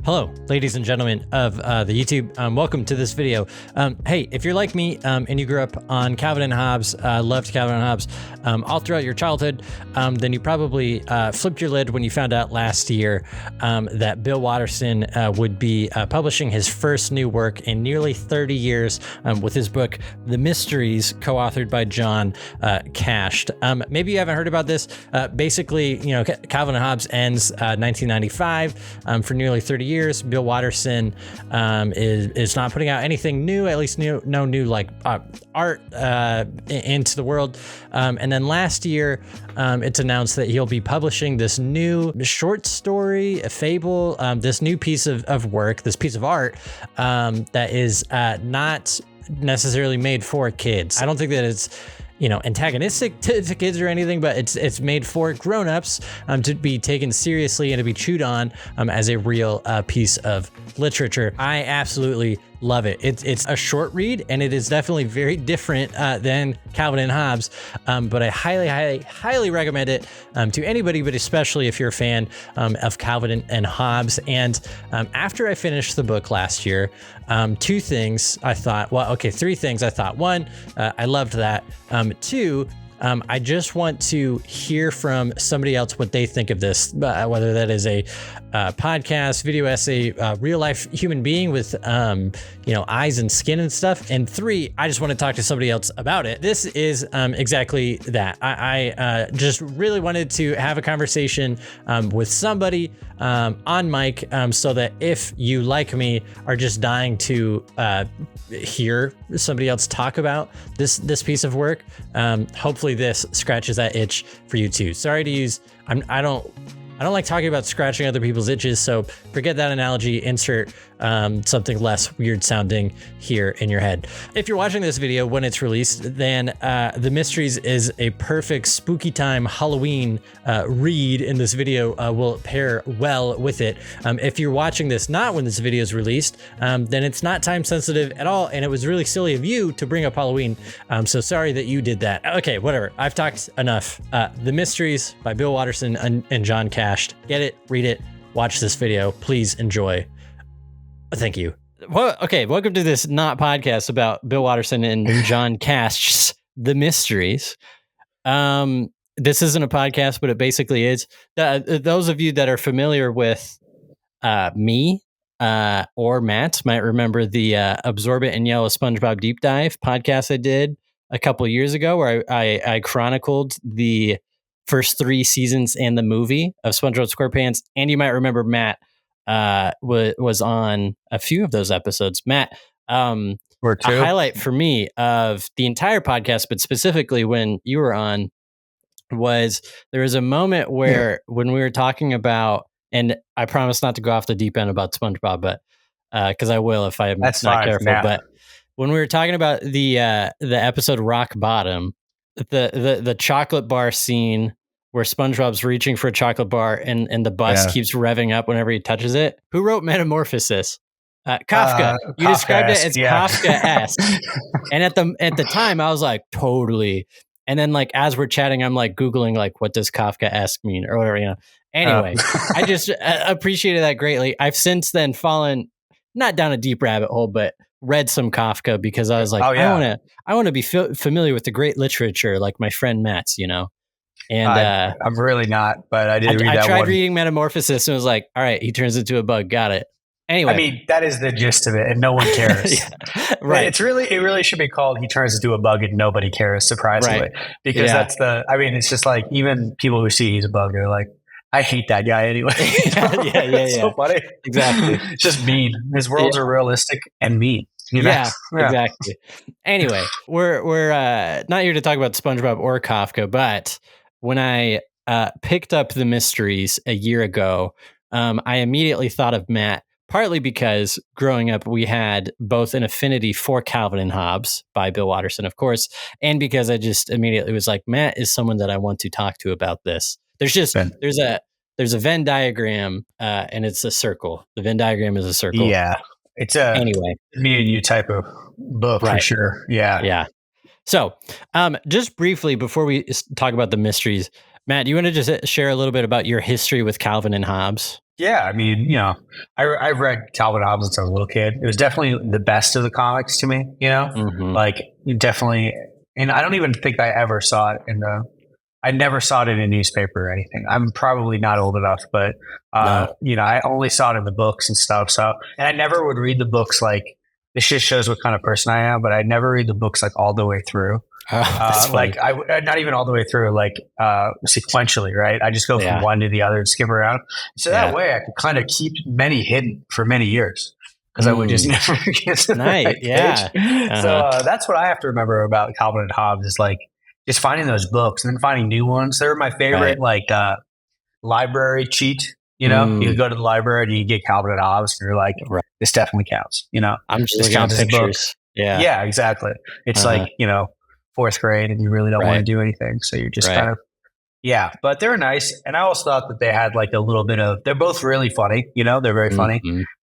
Hello, ladies and gentlemen of the YouTube. Welcome to this video. Hey, if you're like me and you grew up on Calvin and Hobbes, loved Calvin and Hobbes all throughout your childhood, then you probably flipped your lid when you found out last year that Bill Watterson would be publishing his first new work in nearly 30 years with his book, The Mysteries, co-authored by John Cashed. Maybe you haven't heard about this. Basically, you know, Calvin and Hobbes ends 1995 for nearly 30 years. Bill Watterson is not putting out anything new, at least no new like art into the world. And then last year, it's announced that he'll be publishing this new short story, a fable, this new piece of work, this piece of art that is not necessarily made for kids. I don't think that it's, you know, antagonistic to kids or anything, but it's made for grown-ups to be taken seriously and to be chewed on as a real piece of literature. I absolutely love it. It's a short read, and it is definitely very different than Calvin and Hobbes, but I highly recommend it to anybody, but especially if you're a fan of Calvin and Hobbes. And after I finished the book last year, three things I thought. One, I loved that. Two, I just want to hear from somebody else what they think of this, whether that is a podcast, video essay, real life human being with, you know, eyes and skin and stuff. And three, I just want to talk to somebody else about it. This is exactly that. I just really wanted to have a conversation with somebody on mic so that if you, like me, are just dying to hear somebody else talk about this piece of work, hopefully this scratches that itch for you too. Sorry to use, I don't like talking about scratching other people's itches, so forget that analogy. Insert something less weird sounding here in your head. If you're watching this video when it's released, then The Mysteries is a perfect spooky time Halloween read, and this video will pair well with it. If you're watching this not when this video is released, then it's not time sensitive at all, and it was really silly of you to bring up Halloween, so sorry that you did that. Okay, whatever. I've talked enough. The Mysteries by Bill Watterson and John Cashed. Get it, read it, watch this video. Please enjoy. Thank you. Well, okay, welcome to this not podcast about Bill Watterson and John Cash's The Mysteries. This isn't a podcast, but it basically is. Those of you that are familiar with me or Matt might remember the Absorbent and Yellow SpongeBob Deep Dive podcast I did a couple of years ago, where I chronicled the first 3 seasons and the movie of SpongeBob SquarePants. And you might remember Matt was on a few of those episodes. Matt, a highlight for me of the entire podcast, but specifically when you were on, was there was a moment where when we were talking about, and I promise not to go off the deep end about SpongeBob, but because I will if I'm not careful. But when we were talking about the episode Rock Bottom, the chocolate bar scene where SpongeBob's reaching for a chocolate bar and the bus keeps revving up whenever he touches it. Who wrote Metamorphosis? Kafka. You described it as Kafka-esque. And at the time, I was like, totally. And then, like, as we're chatting, I'm like Googling, like, what does Kafka-esque mean or whatever, you know. Anyway, I just appreciated that greatly. I've since then fallen not down a deep rabbit hole, but read some Kafka because I was like, I want to be familiar with the great literature, like my friend Matt's, you know. And I'm really not, but I did read that one. I tried reading Metamorphosis and was like, all right, he turns into a bug. Got it. Anyway. I mean, that is the gist of it, and no one cares. Right. It really should be called He Turns into a Bug and Nobody Cares, surprisingly. Right. Because that's it's just like, even people who see he's a bug are like, I hate that guy anyway. It's so funny. Exactly. It's just mean. His worlds are realistic and mean. You know? Yeah, exactly. Anyway, we're not here to talk about SpongeBob or Kafka, but when I picked up The Mysteries a year ago, I immediately thought of Matt, partly because growing up we had both an affinity for Calvin and Hobbes by Bill Watterson, of course, and because I just immediately was like, Matt is someone that I want to talk to about this. There's a Venn diagram, and it's a circle. The Venn diagram is a circle. Yeah, it's a me and you type of book for sure. Yeah. So, just briefly before we talk about The Mysteries, Matt, do you want to just share a little bit about your history with Calvin and Hobbes? Yeah, I mean, I read Calvin and Hobbes since I was a little kid. It was definitely the best of the comics to me, like definitely. And I don't even think I ever saw it I never saw it in a newspaper or anything. I'm probably not old enough, but, No. I only saw it in the books and stuff. So, and I never would read the books like, this just shows what kind of person I am, but I never read the books like all the way through. Like not even all the way through, like sequentially, right? I just go from one to the other and skip around. So that way I could kind of keep many hidden for many years because I would just never get to the right page. So that's what I have to remember about Calvin and Hobbes is like just finding those books and then finding new ones. They're my favorite, like library cheat. You could go to the library and you get Calvin and Hobbes and you're like, this definitely counts. I'm just looking at pictures. Yeah, exactly. It's like, fourth grade and you really don't want to do anything. So you're just kind of, but they're nice. And I always thought that they had like a little bit of, they're both really funny, they're very funny.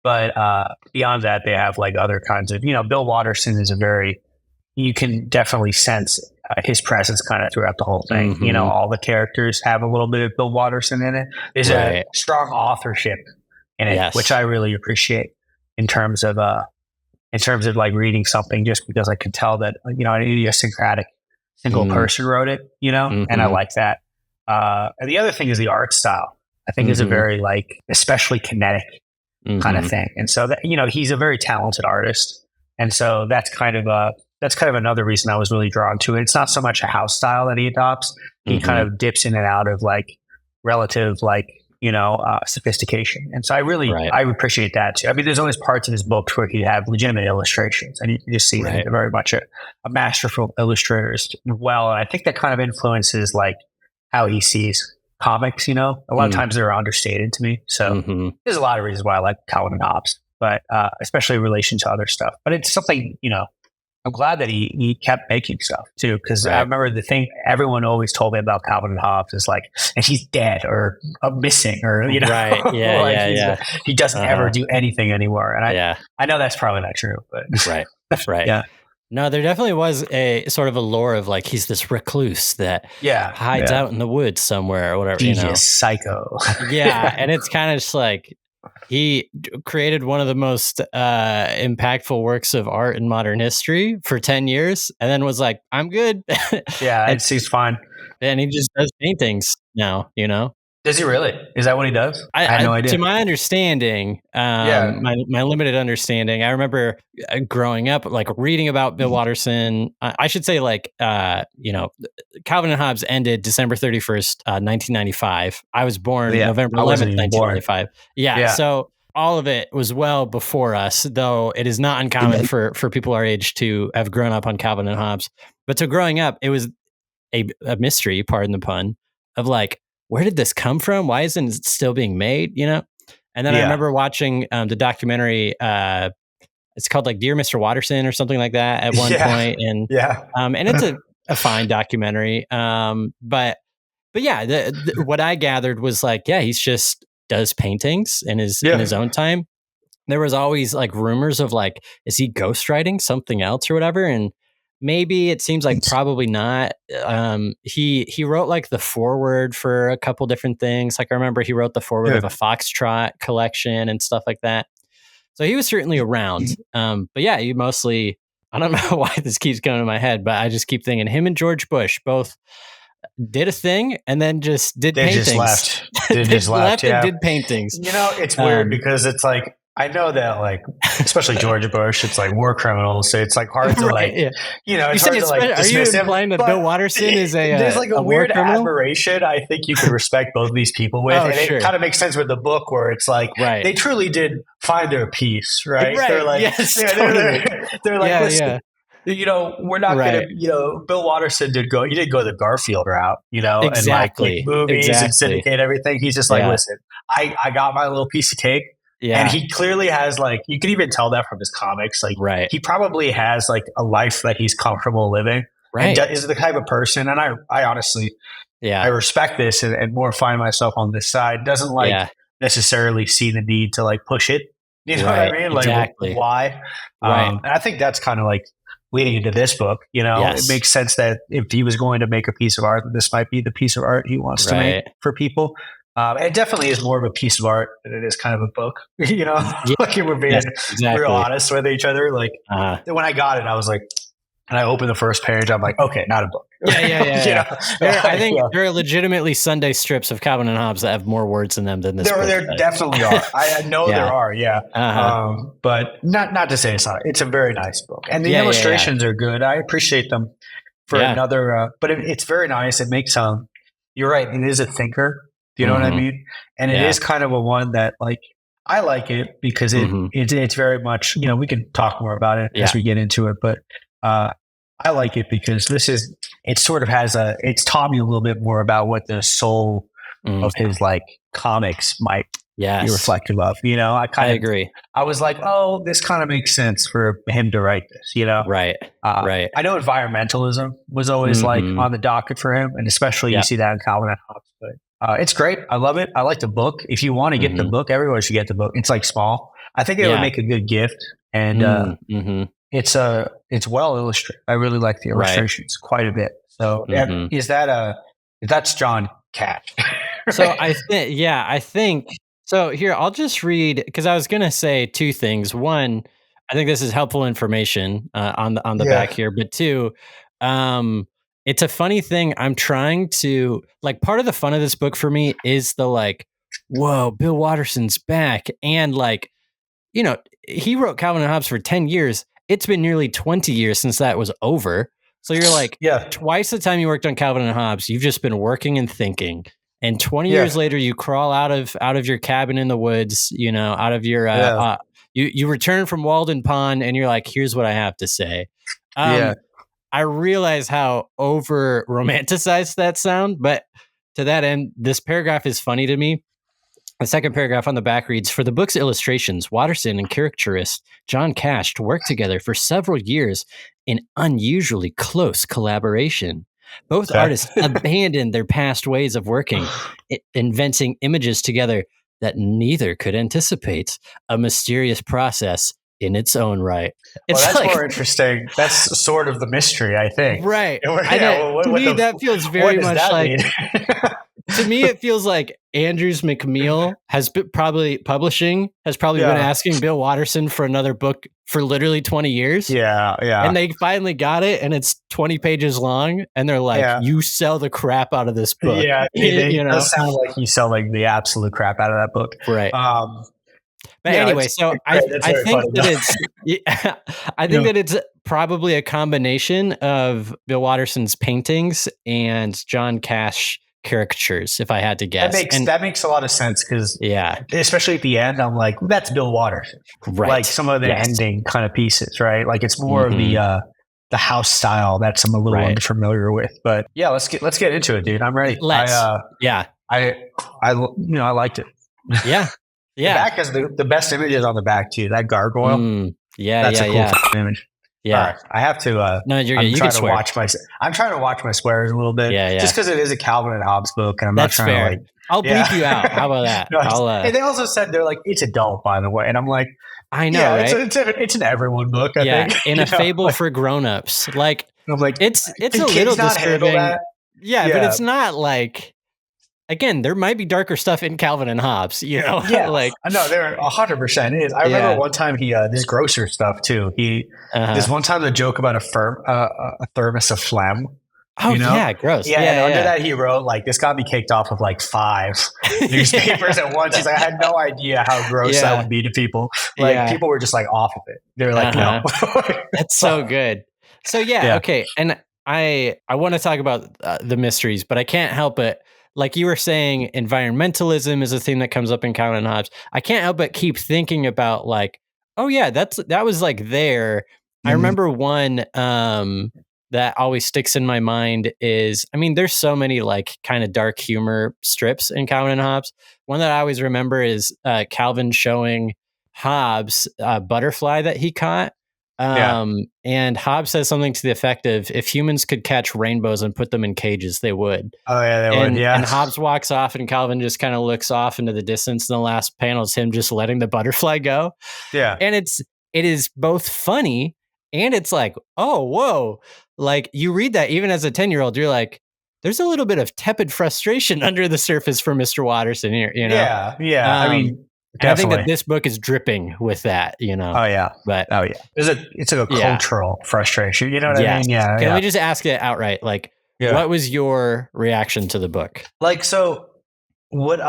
But beyond that, they have like other kinds of, Bill Watterson is you can definitely sense his presence kind of throughout the whole thing. All the characters have a little bit of Bill Watterson in it. There's a strong authorship in it, which I really appreciate in terms of like reading something just because I could tell that, an idiosyncratic single person wrote it, and I like that. And the other thing is the art style, I think is a very like, especially kinetic kind of thing. And so that, he's a very talented artist. And so that's kind of another reason I was really drawn to it. It's not so much a house style that he adopts. He kind of dips in and out of like relative, like, sophistication. And so I appreciate that too. I mean, there's always parts of his books where he'd have legitimate illustrations and you can just see that he's very much a masterful illustrator as well. And I think that kind of influences like how he sees comics, a lot of times they're understated to me. So there's a lot of reasons why I like Calvin and Hobbes, but especially in relation to other stuff. But it's something, I'm glad that he kept making stuff too, because I remember the thing everyone always told me about Calvin and Hobbes is like, and he's dead or missing or he doesn't ever do anything anymore. And I know that's probably not true, but yeah. No, there definitely was a sort of a lore of like he's this recluse that hides out in the woods somewhere or whatever. Genius, psycho. And it's kind of just like. He created one of the most impactful works of art in modern history for 10 years and then was like, I'm good. He's fine. And he just does paintings now, Does he really? Is that what he does? I had no idea. To my understanding, my limited understanding, I remember growing up, like reading about Bill Watterson. I should say, like, Calvin and Hobbes ended December 31st, 1995. I was born November 11th, 1995. So all of it was well before us, though it is not uncommon for people our age to have grown up on Calvin and Hobbes. But so growing up, it was a mystery, pardon the pun, of like, where did this come from? Why isn't it still being made? And then I remember watching the documentary. It's called like Dear Mr. Watterson or something like that at one point. And and it's a fine documentary. But what I gathered was like, he's just does paintings in his own time. There was always like rumors of like, is he ghostwriting something else or whatever? And maybe it seems like probably not. He wrote like the foreword for a couple different things. Like I remember he wrote the foreword of a Foxtrot collection and stuff like that. So he was certainly around. But he mostly, I don't know why this keeps going to my head, but I just keep thinking him and George Bush both did a thing and then just did paintings. They just left. And did paintings. It's weird because it's like, I know that, like, especially George Bush, it's like war criminals. So it's like hard to like, it's hard to like dismiss him. Are you implying that Bill Watterson is there's like a weird admiration I think you could respect both of these people with. It kind of makes sense with the book where it's like, they truly did find their peace, right? They're like, they're like, listen, we're not going to, Bill Watterson didn't go the Garfield route, and like movies and syndicate everything. He's just like, listen, I got my little piece of cake. Yeah. And he clearly has like, you can even tell that from his comics. Like he probably has like a life that he's comfortable living. Right. And is the type of person. And I honestly, I respect this and more find myself on this side. Doesn't like necessarily see the need to like push it. You know what I mean? Like why? And I think that's kind of like leading into this book, it makes sense that if he was going to make a piece of art, this might be the piece of art he wants to make for people. It definitely is more of a piece of art than it is kind of a book, Yeah, like if we're being exactly. real honest with each other. Like when I got it, I was like, and I opened the first page, I'm like, okay, not a book. Yeah. I think there are legitimately Sunday strips of Calvin and Hobbes that have more words in them than this book. There definitely are. I know there are, but not to say it's not. It's a very nice book, and the illustrations are good. I appreciate them for another, but it's very nice. It makes you're right. It is a thinker. Do you know what I mean? And it is kind of a one that like I like it because it's very much, we can talk more about it as we get into it, but I like it because it sort of has it's taught me a little bit more about what the soul of his like comics might be reflective of. I agree. I was like, oh, this kind of makes sense for him to write this, Right. I know environmentalism was always like on the docket for him, and especially you see that in Calvin and Hobbes, but it's great. I love it. I like the book. If you want to get the book, everyone should get the book. It's like small. I think it would make a good gift, and it's well illustrated. I really like the illustrations quite a bit. So that's John Cash. Right? So I think so. Here, I'll just read because I was gonna say two things. One, I think this is helpful information on the back here, but two, it's a funny thing. I'm trying to like part of the fun of this book for me is the like, whoa, Bill Watterson's back, and like, he wrote Calvin and Hobbes for 10 years. It's been nearly 20 years since that was over. So you're like, twice the time you worked on Calvin and Hobbes, you've just been working and thinking. And 20 years later, you crawl out of your cabin in the woods, out of your, you return from Walden Pond and you're like, here's what I have to say. I realize how over romanticized that sound, but to that end, this paragraph is funny to me. The second paragraph on the back reads, for the book's illustrations, Watterson and caricaturist John Cash worked together for several years in unusually close collaboration. Both artists abandoned their past ways of working, inventing images together that neither could anticipate, a mysterious process in its own right. That's like, more interesting. That's sort of the mystery, I think. Right. To me, that feels very much like... To me, it feels like Andrews McMeel has probably been asking Bill Watterson for another book for literally 20 years. Yeah. And they finally got it, and it's 20 pages long, and they're like, you sell the crap out of this book. Yeah, it does sound like you sell like the absolute crap out of that book. Right. But anyway, so I think that it's probably a combination of Bill Watterson's paintings and John Cash caricatures, if I had to guess. That makes a lot of sense because especially at the end, I'm like, that's Bill Watterson. Right. Like some of the ending kind of pieces, right? Like it's more of the house style that I'm a little unfamiliar with. But yeah, let's get into it, dude. I'm ready. I liked it. Yeah. The back has the best images on the back too. That gargoyle. That's a cool image. Yeah, right. I have to. No, you're good. You can swear. I'm trying to watch my swears a little bit. Yeah. Just because it is a Calvin and Hobbes book, and I'm That's not trying fair. to like. I'll bleep you out. How about that? And they also said they're like it's adult, by the way, and I'm like, I know, right? It's an everyone book. I think. In a fable for grown-ups. Like I'm like, it's a little disturbing. Yeah, but it's not like. Again, there might be darker stuff in Calvin and Hobbes, Yeah, like no, there 100% is. I remember one time he this grocer stuff too. This one time the joke about a thermos of phlegm. Oh yeah, gross. Yeah, and under that he wrote like this got me kicked off of like 5 newspapers at once. He's like, I had no idea how gross that would be to people. Like people were just like off of it. They were like, no. That's so good. So okay, and I want to talk about the mysteries, but I can't help it. Like you were saying, environmentalism is a theme that comes up in Calvin and Hobbes. I can't help but keep thinking about like, oh yeah, that was like there. I remember one that always sticks in my mind is, I mean, there's so many like kind of dark humor strips in Calvin and Hobbes. One that I always remember is Calvin showing Hobbes a butterfly that he caught. And Hobbes says something to the effect of, if humans could catch rainbows and put them in cages, they would. Oh yeah, they would. Yeah. And Hobbes walks off and Calvin just kind of looks off into the distance. And the last panel is him just letting the butterfly go. Yeah. And it is both funny and it's like, oh, whoa. Like you read that even as a 10-year-old, you're like, there's a little bit of tepid frustration under the surface for Mr. Watterson here, you know? Yeah. I mean, I think that this book is dripping with that, you know? Oh, yeah. But it's a cultural frustration. You know what I mean? Yeah. Can we just ask it outright? Like, what was your reaction to the book? Like, so what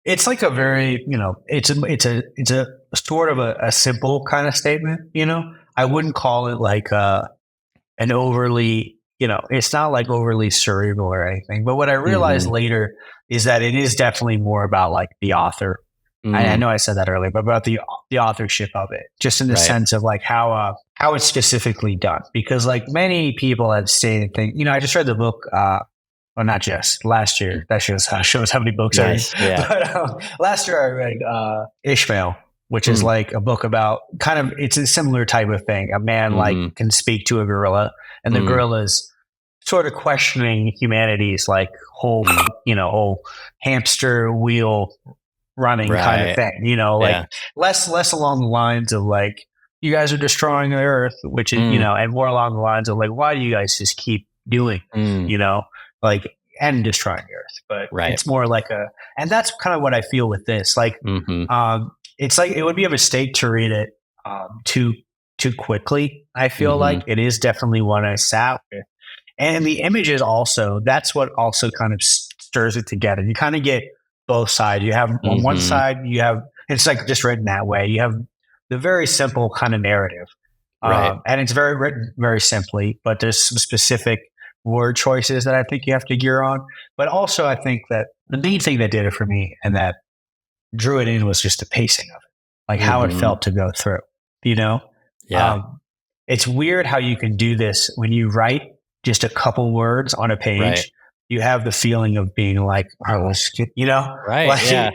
it's like a very, you know, it's a sort of a simple kind of statement, you know? I wouldn't call it like an overly, you know, it's not like overly cerebral or anything. But what I realized later is that it is definitely more about like the author. I know I said that earlier, but about the authorship of it, just in the sense of like how it's specifically done. Because like many people have stated things, you know, I just read the book, well, not just last year. That shows how many books I read. Yeah. But last year I read Ishmael, which is like a book about it's a similar type of thing. A man like can speak to a gorilla, and the gorilla's sort of questioning humanity's like whole hamster wheel running kind of thing. You know, like less along the lines of like, you guys are destroying the earth, which is, you know, and more along the lines of like, why do you guys just keep doing, you know, like, and destroying the earth? But it's more like and that's kind of what I feel with this. Like, it's like, it would be a mistake to read it too quickly. I feel like it is definitely one I sat with. And the images also, that's what also kind of stirs it together. You kind of get both sides. You have on one side, it's like just written that way. You have the very simple kind of narrative. And it's written very simply, but there's some specific word choices that I think you have to gear on. But also I think that the main thing that did it for me and that drew it in was just the pacing of it, like how it felt to go through, you know? It's weird how you can do this when you write just a couple words on a page. You have the feeling of being like, all right, let's get, you know, like,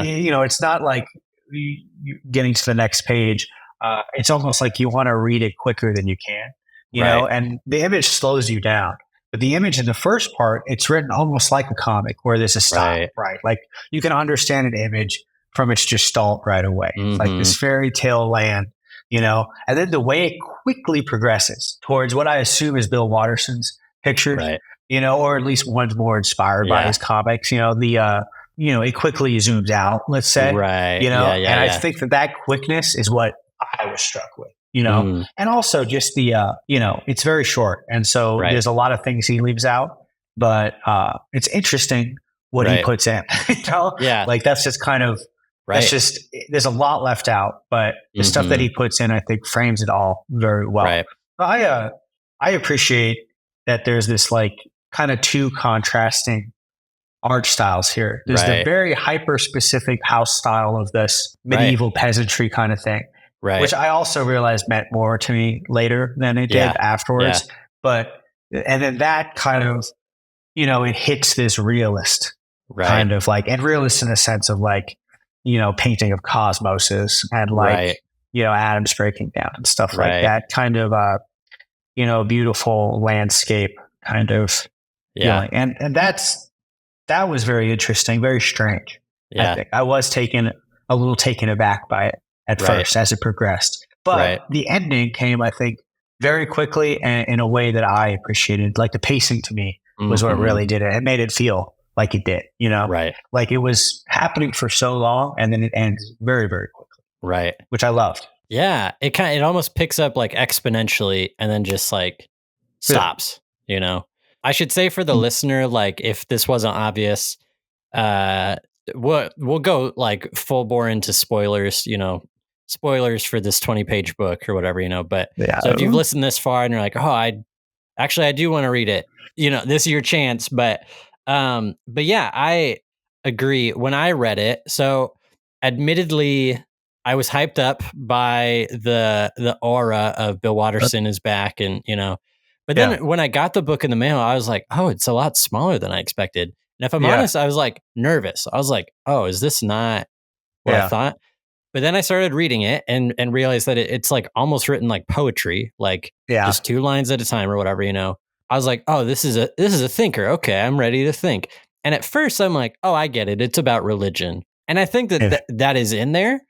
you know, it's not like you getting to the next page. It's almost like you want to read it quicker than you can, you know, and the image slows you down. But the image in the first part, it's written almost like a comic where there's a stop, Like you can understand an image from its gestalt right away. It's like this fairy tale land, you know, and then the way it quickly progresses towards what I assume is Bill Watterson's pictures, you know, or at least one's more inspired by his comics, you know, you know, it quickly zooms out, let's say, you know, and I think that quickness is what I was struck with. You know, and also just the, you know, it's very short. And so there's a lot of things he leaves out, but it's interesting what he puts in. You know? Like that's just kind of, that's just, there's a lot left out, but the stuff that he puts in, I think frames it all very well. I appreciate that there's this like kind of two contrasting art styles here. There's the very hyper specific house style of this medieval peasantry kind of thing. Which I also realized meant more to me later than it did afterwards. But, and then that kind of, you know, it hits this realist kind of like, and realist in the sense of like, you know, painting of cosmoses and like, you know, atoms breaking down and stuff like that kind of, you know, beautiful landscape kind of feeling. And that was very interesting, very strange. I think I was a little taken aback by it at first as it progressed. But the ending came, I think, very quickly and in a way that I appreciated. Like the pacing to me was what really did it. It made it feel like it did, you know? Like it was happening for so long and then it ends very, very quickly. Which I loved. Yeah. It almost picks up like exponentially and then just like stops, you know? I should say for the listener, like if this wasn't obvious, we'll go like full bore into spoilers, you know, spoilers for this 20-page book or whatever, you know, but so if you've listened this far and you're like, oh, I do want to read it, you know, this is your chance. But yeah, I agree. When I read it, so admittedly, I was hyped up by the aura of Bill Watterson is back and, you know, but then when I got the book in the mail, I was like, oh, it's a lot smaller than I expected. And if I'm honest, I was like nervous. I was like, oh, is this not what I thought? But then I started reading it and realized that it's like almost written like poetry, like just 2 lines at a time or whatever, you know. I was like, oh, this is a thinker. Okay, I'm ready to think. And at first I'm like, oh, I get it. It's about religion. And I think that is in there.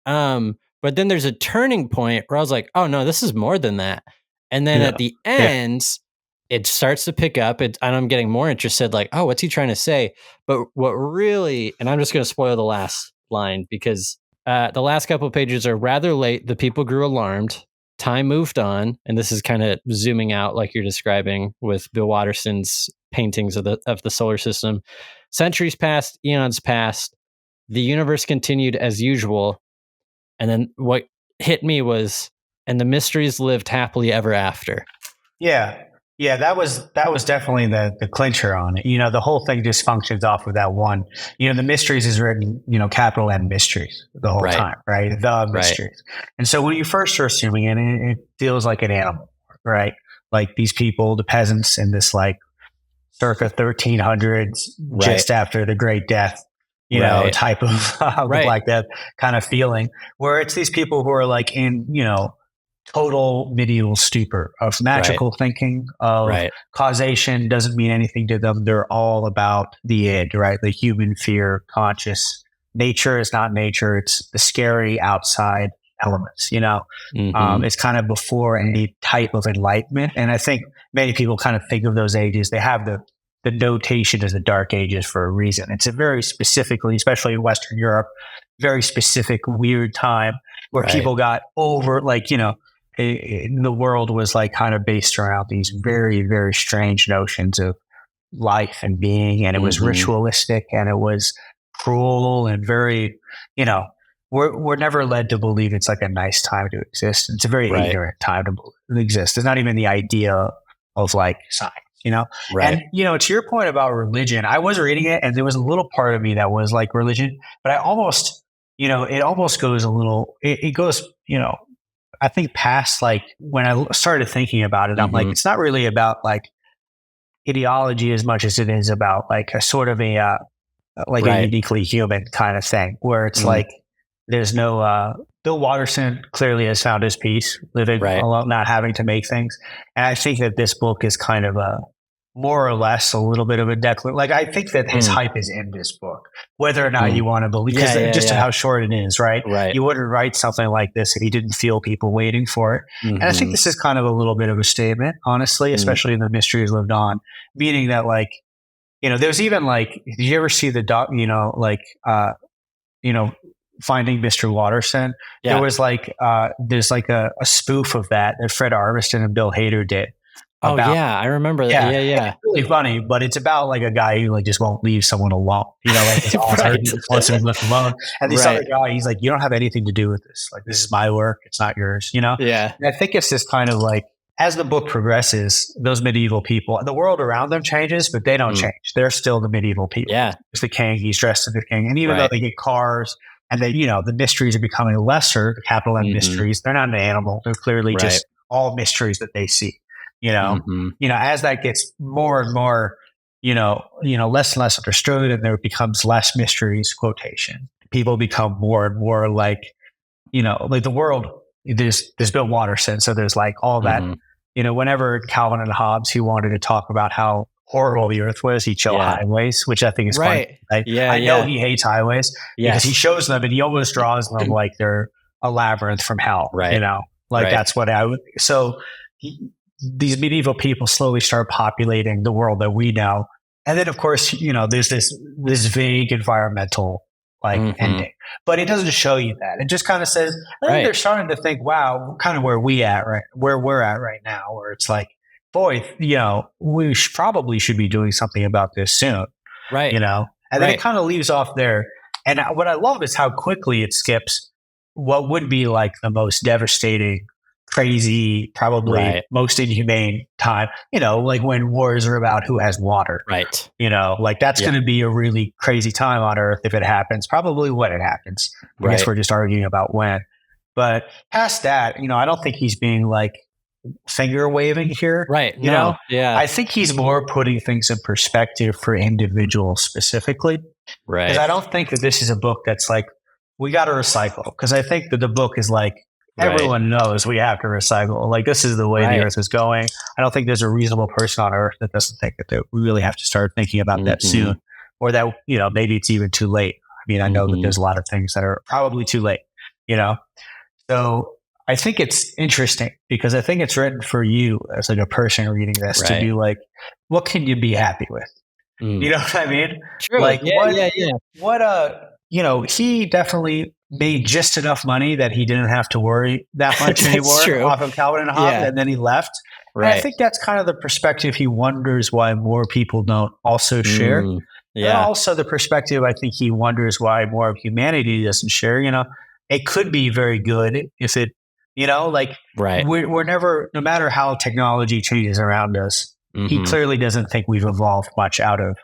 But then there's a turning point where I was like, oh no, this is more than that. And then at the end, it starts to pick up, and I'm getting more interested, like, oh, what's he trying to say? But what really, and I'm just going to spoil the last line, because the last couple of pages are rather late. The people grew alarmed. Time moved on, and this is kind of zooming out, like you're describing with Bill Watterson's paintings of the solar system. Centuries passed, eons passed. The universe continued as usual, and then what hit me was, and the mysteries lived happily ever after. Yeah. Yeah, that was definitely the clincher on it. The whole thing just functions off of that one. The mysteries is written, capital M mysteries the whole time, right? The mysteries. And so when you first are assuming it feels like an animal, right? Like these people, the peasants in this like circa 1300s, just after the Great Death, type of the Black Death kind of feeling, where it's these people who are like in, total medieval stupor of magical thinking, of causation doesn't mean anything to them. They're all about the id, right? The human fear conscious. Nature is not nature. It's the scary outside elements, It's kind of before any type of enlightenment. And I think many people kind of think of those ages. They have the notation as the Dark Ages for a reason. It's a very specifically, especially in Western Europe, very specific, weird time where people got over, like, the world was like kind of based around these very, very strange notions of life and being, and it was ritualistic, and it was cruel, and very, we're never led to believe it's like a nice time to exist. It's a very ignorant time to exist. It's not even the idea of like science, And, to your point about religion, I was reading it, and there was a little part of me that was like religion, but I almost, it almost goes a little, it goes, I think past, like, when I started thinking about it, I'm like, it's not really about like ideology as much as it is about like a sort of a uniquely human kind of thing, where it's like there's no Bill Watterson clearly has found his peace living alone, not having to make things. And I think that this book is kind of a more or less a little bit of a declaration. Like, I think that his hype is in this book, whether or not you want to believe, because how short it is, right? You wouldn't write something like this if you didn't feel people waiting for it. And I think this is kind of a little bit of a statement, honestly, especially in The Mysteries Lived On, meaning that, like, there's even like, did you ever see the Finding Mr. Watterson? There was like, there's like a spoof of that Fred Armisen and Bill Hader did. I remember that. Yeah. It's really funny, but it's about like a guy who like just won't leave someone alone. Like his author wants him left alone. And this other guy, he's like, you don't have anything to do with this. Like, this is my work. It's not yours, Yeah. And I think it's this kind of like, as the book progresses, those medieval people, the world around them changes, but they don't change. They're still the medieval people. Yeah. It's the king. He's dressed as the king. And even though they get cars and they, the mysteries are becoming lesser, the capital M mysteries, they're not an animal. They're clearly just all mysteries that they see. As that gets more and more, less and less understood, and there becomes less mysteries, quotation, people become more and more like, like the world, there's Bill Watterson. So there's like all that, whenever Calvin and Hobbes, he wanted to talk about how horrible the earth was, he'd show highways, which I think is funny. Like, I know he hates highways because he shows them and he almost draws them like they're a labyrinth from hell, that's what I would. So these medieval people slowly start populating the world that we know. And then, of course, there's this vague environmental ending, but it doesn't show you that. It just kind of says, I think they're starting to think, wow, kind of where we're at right now, where it's like, boy, we probably should be doing something about this soon. Right. And then it kind of leaves off there. And what I love is how quickly it skips what would be like the most devastating, crazy, probably most inhumane time, like when wars are about who has water. Right. Like that's going to be a really crazy time on Earth if it happens, probably when it happens. I guess we're just arguing about when. But past that, I don't think he's being like finger waving here. Right. I think he's more putting things in perspective for individuals specifically. Right. Because I don't think that this is a book that's like, we got to recycle. Because I think that the book is like, everyone knows we have to recycle. Like, this is the way the earth is going. I don't think there's a reasonable person on earth that doesn't think that we really have to start thinking about that soon, or that, maybe it's even too late. I mean, I know that there's a lot of things that are probably too late, So I think it's interesting because I think it's written for you as like a person reading this to be like, what can you be happy with? You know what I mean? True. Like Yeah. He definitely made just enough money that he didn't have to worry that much anymore off of Calvin and Hobbes, and then he left. Right. And I think that's kind of the perspective he wonders why more people don't also share. And also the perspective I think he wonders why more of humanity doesn't share. It could be very good if it, we're never, no matter how technology changes around us, he clearly doesn't think we've evolved much out of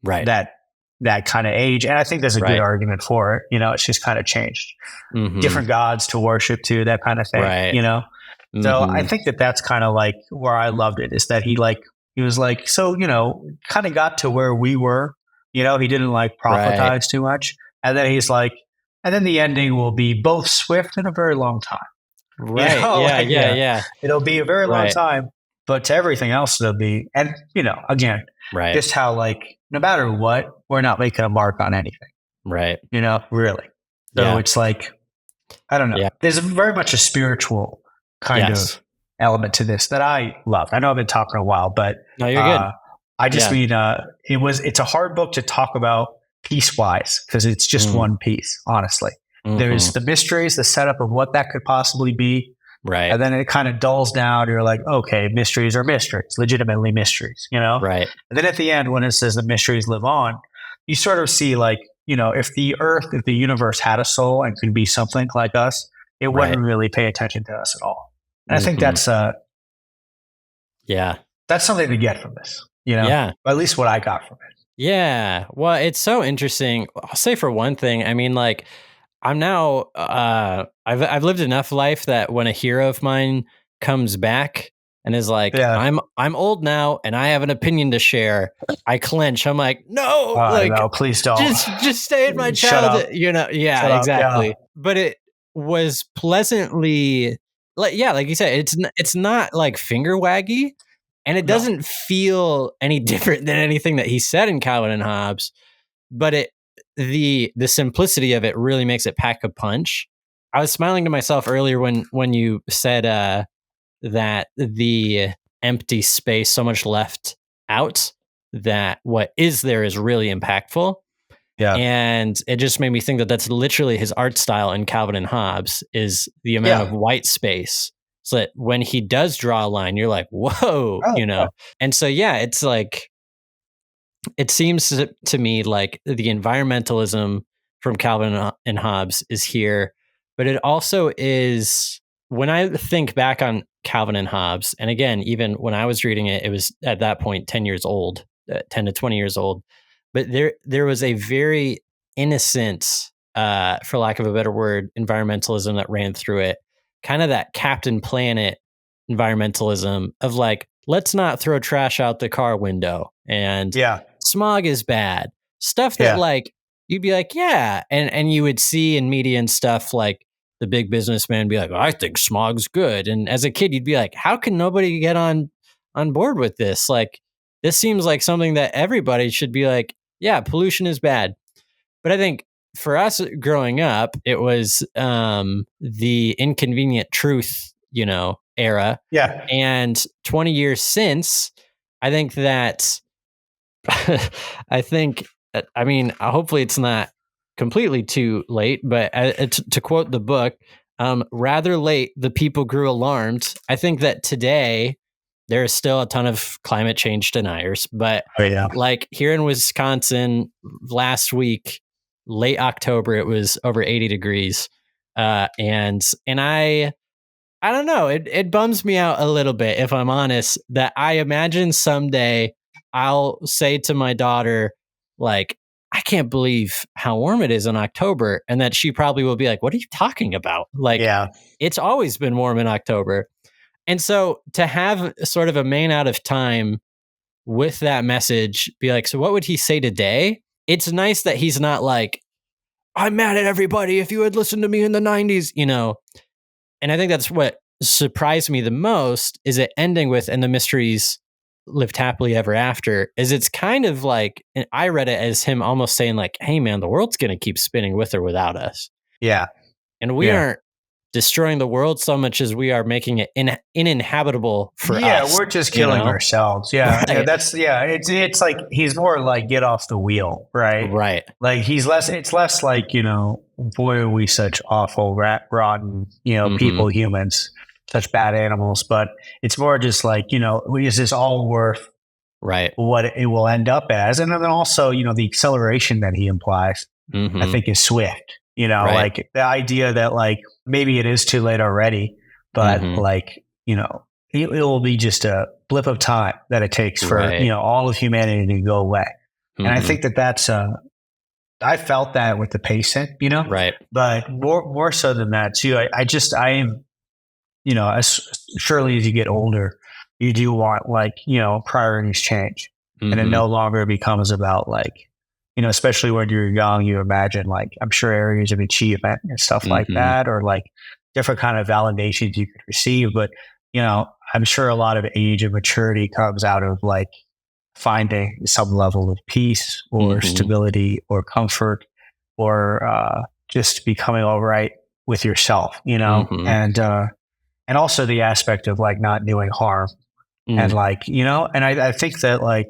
that kind of age. And I think there's a good argument for it. It's just kind of changed. Different gods to worship to, that kind of thing, So I think that's kind of like where I loved it, is that he was like, so, kind of got to where we were, he didn't prophetize too much. And then he's like, and then the ending will be both swift and a very long time. It'll be a very long time. But to everything else, it'll be, and again, just how no matter what, we're not making a mark on anything, really. So it's like, I don't know. Yeah. There's very much a spiritual kind of element to this that I love. I know I've been talking a while, but no, you're good. I just mean, it's a hard book to talk about piece-wise because it's just one piece, honestly. There's the mysteries, the setup of what that could possibly be. Right. And then it kind of dulls down. You're like, okay, mysteries are mysteries, legitimately mysteries, Right. And then at the end, when it says the mysteries live on, you sort of see if the universe had a soul and could be something like us, it wouldn't really pay attention to us at all. And I think that's something to get from this, at least what I got from it. Yeah. Well, it's so interesting. I'll say for one thing, I mean, I'm now, I've lived enough life that when a hero of mine comes back and is like, I'm old now and I have an opinion to share, I clench. I'm like, no, no, please don't. Just stay in my childhood. Exactly. Yeah. But it was pleasantly like you said, it's not finger waggy, and it doesn't feel any different than anything that he said in Calvin and Hobbes, but the simplicity of it really makes it pack a punch. I was smiling to myself earlier when you said that the empty space, so much left out, that what is there is really impactful. Yeah. And it just made me think that that's literally his art style in Calvin and Hobbes, is the amount of white space. So that when he does draw a line, you're like, whoa, And so, it's it seems to me like the environmentalism from Calvin and Hobbes is here, but it also is, when I think back on Calvin and Hobbes, and again, even when I was reading it, it was at that point 10 years old, 10 to 20 years old, but there was a very innocent, for lack of a better word, environmentalism that ran through it, kind of that Captain Planet environmentalism of let's not throw trash out the car window, and smog is bad. Stuff that you'd be like, and you would see in media and stuff the big businessman be like, I think smog's good. And as a kid, you'd be like, how can nobody get on board with this? This seems like something that everybody should be like, pollution is bad. But I think for us growing up, it was the inconvenient truth, era. Yeah. And 20 years since, I think that hopefully it's not completely too late, but to quote the book, rather late, the people grew alarmed. I think that today there is still a ton of climate change deniers, but here in Wisconsin last week, late October, it was over 80 degrees. And I don't know. It bums me out a little bit, if I'm honest, that I imagine someday I'll say to my daughter, I can't believe how warm it is in October. And that she probably will be like, what are you talking about? It's always been warm in October. And so to have sort of a man out of time with that message, be like, so what would he say today? It's nice that he's not like, I'm mad at everybody if you had listened to me in the 90s, And I think that's what surprised me the most, is it ending with, and the mysteries lived happily ever after, is it's kind of and I read it as him almost saying hey man, the world's going to keep spinning with or without us. Yeah. And we aren't destroying the world so much as we are making it uninhabitable for us. Yeah, we're just killing ourselves. Yeah, right. It's like he's more like get off the wheel, right? Right. Like it's less like, boy, are we such awful, rotten, people, humans, such bad animals. But it's more just like, is this all worth what it will end up as? And then also, the acceleration that he implies, I think is swift. Like the idea that like maybe it is too late already, but like, it will be just a blip of time that it takes for, all of humanity to go away. And I think that's, I felt that with the pacing, right. But more so than that too, I am, as surely as you get older, you do want like, priorities change and it no longer becomes about like, especially when you're young, you imagine like, I'm sure areas of achievement and stuff like that, or like different kind of validations you could receive. But, I'm sure a lot of age and maturity comes out of like finding some level of peace or stability or comfort or just becoming all right with yourself, and also the aspect of like not doing harm and like, and I think that like,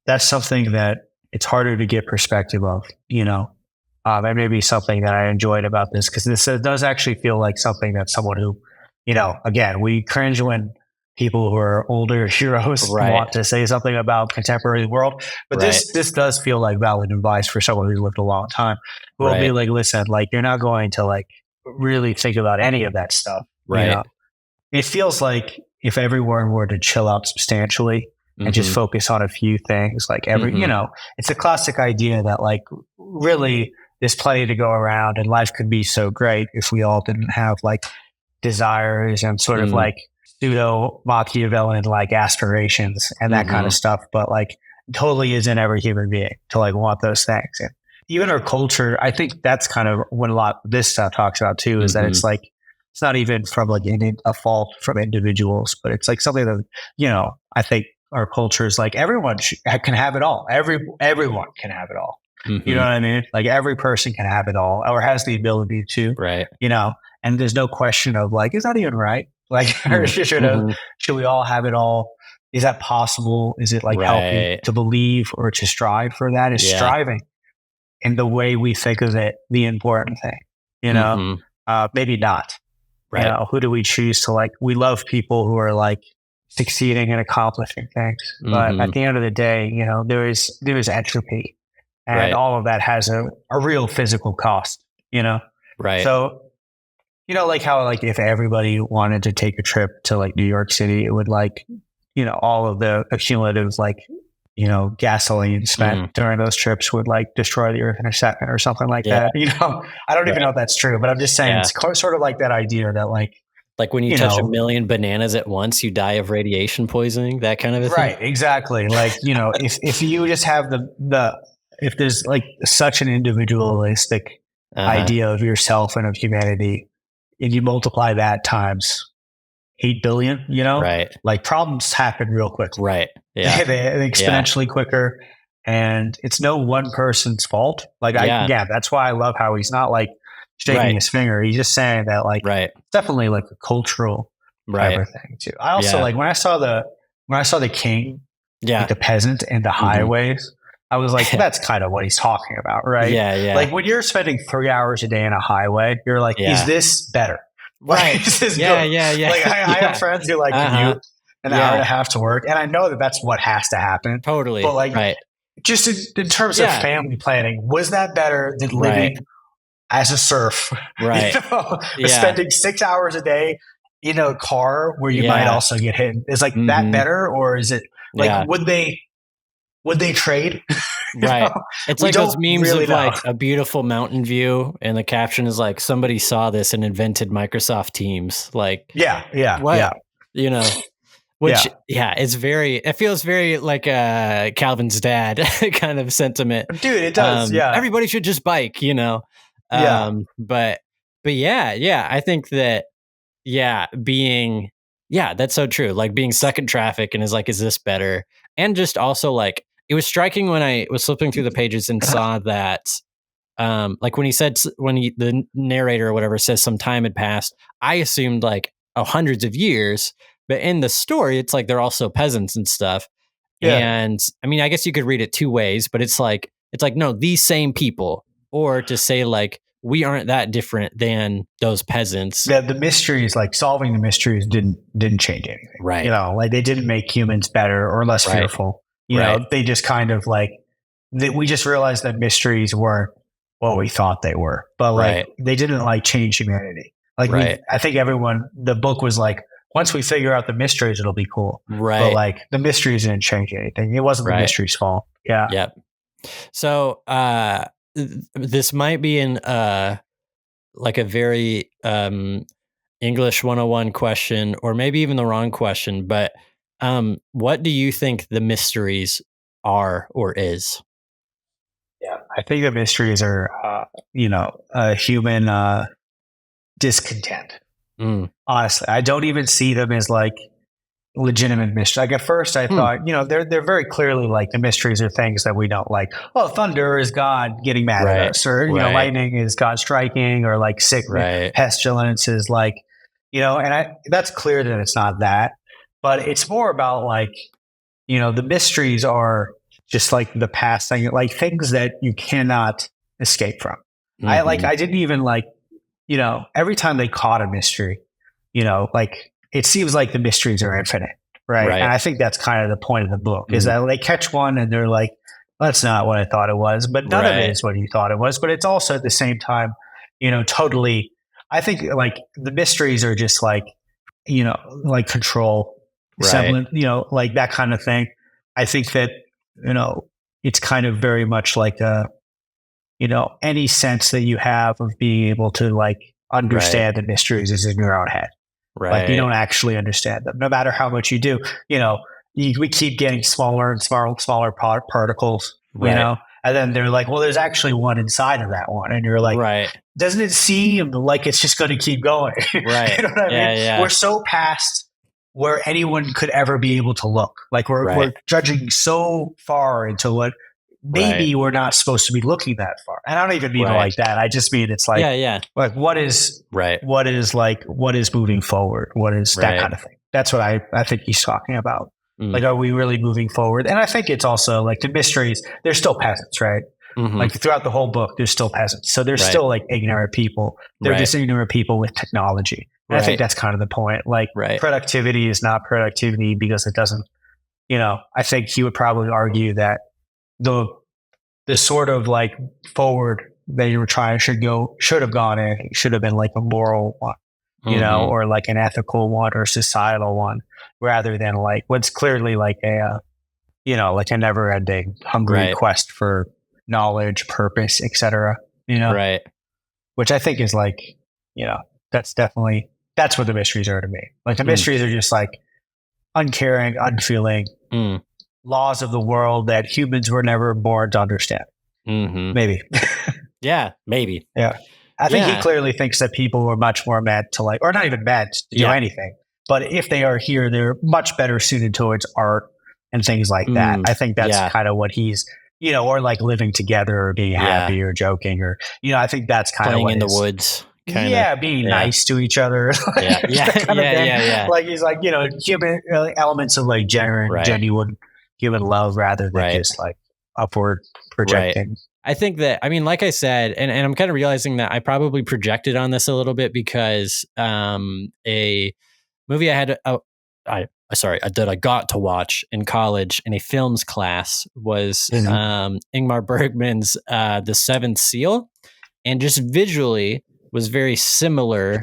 that's something that it's harder to get perspective of, and maybe something that I enjoyed about this, because this does actually feel like something that someone who, again, we cringe when people who are older heroes want to say something about contemporary world, but this does feel like valid advice for someone who's lived a long time, who will be like, listen, like you're not going to like really think about any of that stuff. Right. It feels like if everyone were to chill out substantially and just focus on a few things, like it's a classic idea that like really there's plenty to go around and life could be so great if we all didn't have like desires and sort of like pseudo Machiavellian like aspirations and that kind of stuff. But like totally isn't every human being to like want those things. And even our culture, I think that's kind of what a lot of this stuff talks about too, is that it's like, it's not even from like a fault from individuals, but it's like something that, I think our culture is like everyone can have it all. Everyone can have it all. You know what I mean? Like every person can have it all or has the ability to, and there's no question of like, is that even right? Like, should we all have it all? Is that possible? Is it like healthy to believe or to strive for that? Is striving in the way we think of it the important thing, maybe not. Who do we choose to like? We love people who are like succeeding and accomplishing things, but at the end of the day, there is entropy, and all of that has a real physical cost. So like how like if everybody wanted to take a trip to like New York City, it would like all of the accumulative like gasoline spent during those trips would like destroy the earth in a second or something like that. I don't even know if that's true, but I'm just saying it's sort of like that idea that like when you touch a million bananas at once, you die of radiation poisoning, that kind of a thing. Right. Exactly. Like, if you just have if there's like such an individualistic idea of yourself and of humanity, and you multiply that times 8 billion, like problems happen real quickly. Right. Yeah. They exponentially quicker, and it's no one person's fault. Like, that's why I love how he's not like shaking his finger. He's just saying that like, it's definitely like a cultural type of thing too. I also like when I saw the king, like the peasant and the highways, I was like, that's kind of what he's talking about. Right. Yeah. Like when you're spending 3 hours a day in a highway, you're like, is this better? Right. Yeah. Like I have friends who like commute an hour and a half to work, and I know that that's what has to happen. Totally. But like, just in terms of family planning, was that better than living as a serf? Right. Spending 6 hours a day in a car where you might also get hit. Is like that better, or is it like would they trade? Right. It's like those memes really of like a beautiful mountain view, and the caption is like, somebody saw this and invented Microsoft Teams. Like, what? Which it feels very like Calvin's dad kind of sentiment. Dude, it does. Everybody should just bike, But I think that being that's so true. Like being stuck in traffic and is like, is this better? And just also like, it was striking when I was flipping through the pages and saw that like when he said, the narrator or whatever says some time had passed, I assumed like hundreds of years, but in the story, it's like they're also peasants and stuff. Yeah. And I mean, I guess you could read it two ways, but it's like, no, these same people, or to say like, we aren't that different than those peasants. Yeah, the mysteries, like solving the mysteries didn't change anything. Right. You know, like they didn't make humans better or less fearful. You know, they just kind of like, we just realized that mysteries weren't what we thought they were, but like they didn't like change humanity. Like I think the book was like, once we figure out the mysteries, it'll be cool. Right. But like the mysteries didn't change anything. It wasn't the mysteries' fault. Yeah. Yep. So this might be in like a very English 101 question, or maybe even the wrong question, but what do you think the mysteries are or is? Yeah, I think the mysteries are, human discontent. Honestly, I don't even see them as like legitimate mystery. Like at first I thought, they're very clearly like the mysteries are things that we don't like. Oh, thunder is God getting mad at us, or lightning is God striking, or like sickness, pestilence is like, and that's clear that it's not that, but it's more about like, the mysteries are just like the past thing, like things that you cannot escape from. I didn't even like, every time they caught a mystery, like it seems like the mysteries are infinite, right? And I think that's kind of the point of the book, is that they catch one and they're like, that's not what I thought it was, but none of it is what you thought it was. But it's also at the same time, totally, I think like the mysteries are just like, like control, semblance, like that kind of thing. I think that, it's kind of very much like any sense that you have of being able to like understand the mysteries is in your own head. Like you don't actually understand them, no matter how much you do. We keep getting smaller and smaller particles, and then they're like, well, there's actually one inside of that one, and you're like, doesn't it seem like it's just going to keep going? Right. You know what I mean? Yeah. We're so past where anyone could ever be able to look. Like we're judging so far into what maybe we're not supposed to be looking that far. And I don't even mean it like that. I just mean it's like, like what is moving forward? What is that kind of thing? That's what I think he's talking about. Like, are we really moving forward? And I think it's also like the mysteries, they're still peasants, right? Like throughout the whole book, there's still peasants. So there's still like ignorant people. They're just ignorant people with technology. And I think that's kind of the point. Like productivity is not productivity because it doesn't, I think he would probably argue that the sort of like forward that you were trying should have gone in, should have been like a moral one, or like an ethical one or societal one, rather than like what's clearly like a, like a never ending hungry quest for knowledge, purpose, etc. Which I think is like, that's what the mysteries are to me. Like the mysteries are just like uncaring, unfeeling laws of the world that humans were never born to understand. Maybe. Maybe. Yeah. I think he clearly thinks that people were much more meant to like, or not even meant to do anything, but if they are here, they're much better suited towards art and things like that. I think that's kind of what he's, or like living together or being happy or joking or, I think that's kind of what in the woods. Being nice to each other. Like he's like, human elements of like genuine human love rather than just like upward projecting. I think that, I mean, like I said, and I'm kind of realizing that I probably projected on this a little bit because a movie that I got to watch in college in a films class was Ingmar Bergman's The Seventh Seal, and just visually was very similar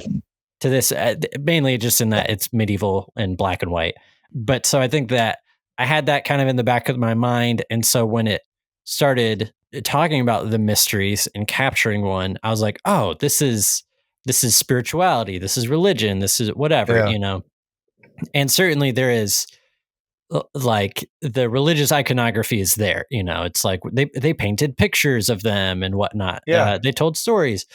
to this, mainly just in that it's medieval and black and white. But so I think that I had that kind of in the back of my mind. And so when it started talking about the mysteries and capturing one, I was like, oh, this is spirituality. This is religion. This is whatever, and certainly there is like the religious iconography is there, it's like they painted pictures of them and whatnot. They told stories,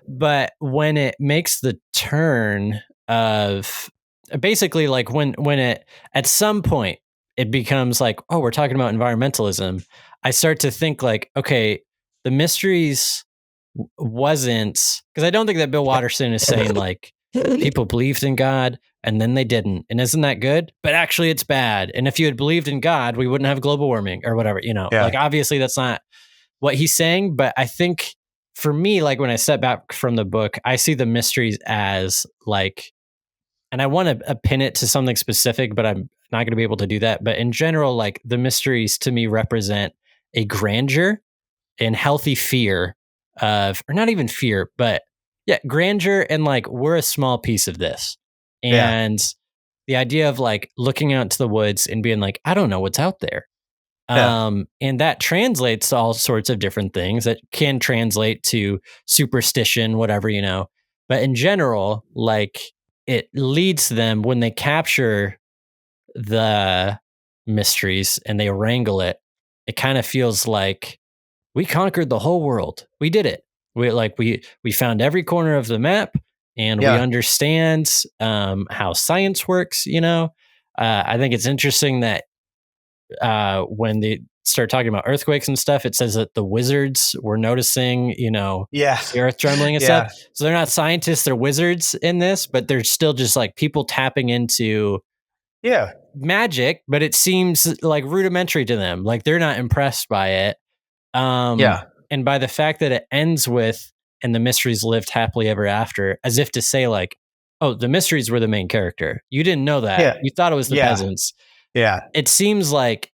but when it makes the turn of basically like when it, at some point it becomes like, oh, we're talking about environmentalism. I start to think like, okay, the mysteries wasn't, because I don't think that Bill Watterson is saying like people believed in God and then they didn't, and isn't that good? But actually it's bad. And if you had believed in God, we wouldn't have global warming or whatever, like obviously that's not what he's saying. But I think for me, like when I step back from the book, I see the mysteries as like, and I want to pin it to something specific, but I'm not going to be able to do that. But in general, like the mysteries to me represent a grandeur and healthy fear of, or not even fear, but grandeur and like we're a small piece of this. And the idea of like looking out to the woods and being like, I don't know what's out there. And that translates to all sorts of different things that can translate to superstition, whatever, but in general, like it leads them when they capture the mysteries and they wrangle it. It kind of feels like we conquered the whole world. We did it. We found every corner of the map and we understand how science works. I think it's interesting that when they start talking about earthquakes and stuff, it says that the wizards were noticing, the earth trembling and stuff. So they're not scientists, they're wizards in this, but they're still just like people tapping into magic, but it seems like rudimentary to them. Like they're not impressed by it. And by the fact that it ends with, and the mysteries lived happily ever after, as if to say like, oh, the mysteries were the main character. You didn't know that. You thought it was the peasants. It seems like